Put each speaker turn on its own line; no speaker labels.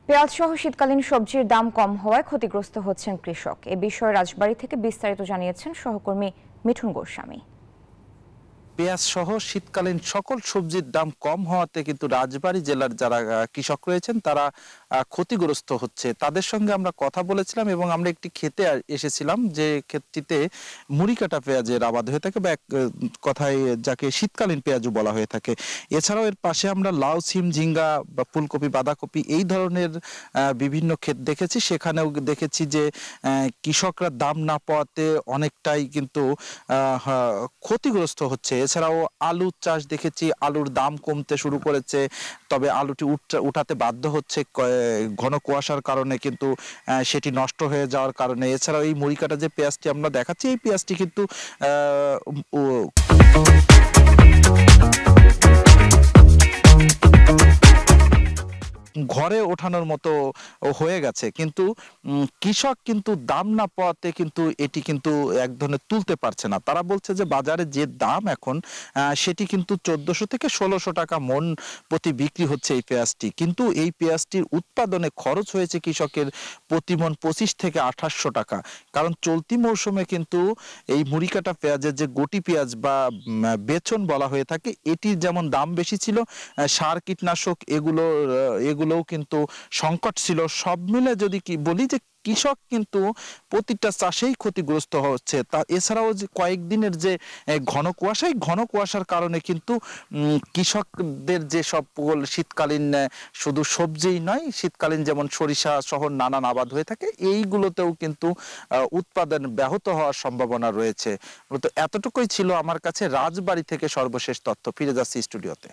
পেঁয়াজ সহ শীতকালীন সবজির দাম কম হওয়ায় ক্ষতিগ্রস্ত হচ্ছেন কৃষক। এ বিষয়ে রাজবাড়ী থেকে বিস্তারিত জানিয়েছেন সহকর্মী মিঠুন গোস্বামী।
পেঁয়াজ সহ শীতকালীন সকল সবজির দাম কম হওয়াতে কিন্তু রাজবাড়ী জেলার যারা কৃষক রয়েছেন তারা ক্ষতিগ্রস্ত হচ্ছে। তাদের সঙ্গে আমরা কথা বলেছিলাম এবং আমরা একটি ক্ষেতে এসেছিলাম, যে ক্ষেতটিতে মুড়ি কাটা পেঁয়াজের আবাদ হয়ে থাকে বা এক কথায় যাকে শীতকালীন পেঁয়াজও বলা হয়ে থাকে। এছাড়াও এর পাশে আমরা লাউ, সিম, ঝিঙ্গা বা ফুলকপি, বাঁধাকপি এই ধরনের বিভিন্ন ক্ষেত দেখেছি। সেখানেও দেখেছি যে কৃষকরা দাম না পাওয়াতে অনেকটাই কিন্তু ক্ষতিগ্রস্ত হচ্ছে। এছাড়াও আলুর চাষ দেখেছি, আলুর দাম কমতে শুরু করেছে, তবে আলুটি উঠাতে বাধ্য হচ্ছে ঘন কুয়াশার কারণে, কিন্তু সেটি নষ্ট হয়ে যাওয়ার কারণে। এছাড়াও এই মুড়ি কাটা যে পেঁয়াজটি আমরা দেখাচ্ছি, এই পেঁয়াজটি কিন্তু ঘরে ওঠানোর মতো হয়ে গেছে, কিন্তু কৃষক কিন্তু দাম না পাওয়াতে কিন্তু এটি কিন্তু এক ধরনের তুলতে পারছে না। তারা বলছে যে বাজারে যে দাম এখন সেটি কিন্তু 1400 থেকে 1600 টাকা মন প্রতি বিক্রি হচ্ছে এই পেঁয়াজটি, কিন্তু এই পেঁয়াজটির উৎপাদনে খরচ হয়েছে কৃষকের প্রতি মন 25 থেকে 2800 টাকা। কারণ চলতি মৌসুমে কিন্তু এই মুড়ি কাটা পেঁয়াজের যে গটি পেঁয়াজ বা বেচন বলা হয়ে থাকে, এটির যেমন দাম বেশি ছিল, সার কীটনাশক এগুলোও কিন্তু সংকট ছিল। সব মিলে যদি কি বলি যে কৃষক কিন্তু প্রতিটা চাষেই ক্ষতিগ্রস্ত হচ্ছে। তা এছাড়াও যে কয়েকদিনের যে ঘন কুয়াশার কারণে কিন্তু কৃষকদের যে সব শীতকালীন শুধু সবজিই নয়, শীতকালীন যেমন সরিষা সহ নানান আবাদ হয়ে থাকে, এইগুলোতেও কিন্তু উৎপাদন ব্যাহত হওয়ার সম্ভাবনা রয়েছে। তো এতটুকুই ছিল আমার কাছে রাজবাড়ী থেকে সর্বশেষ তথ্য। ফিরে যাচ্ছি স্টুডিওতে।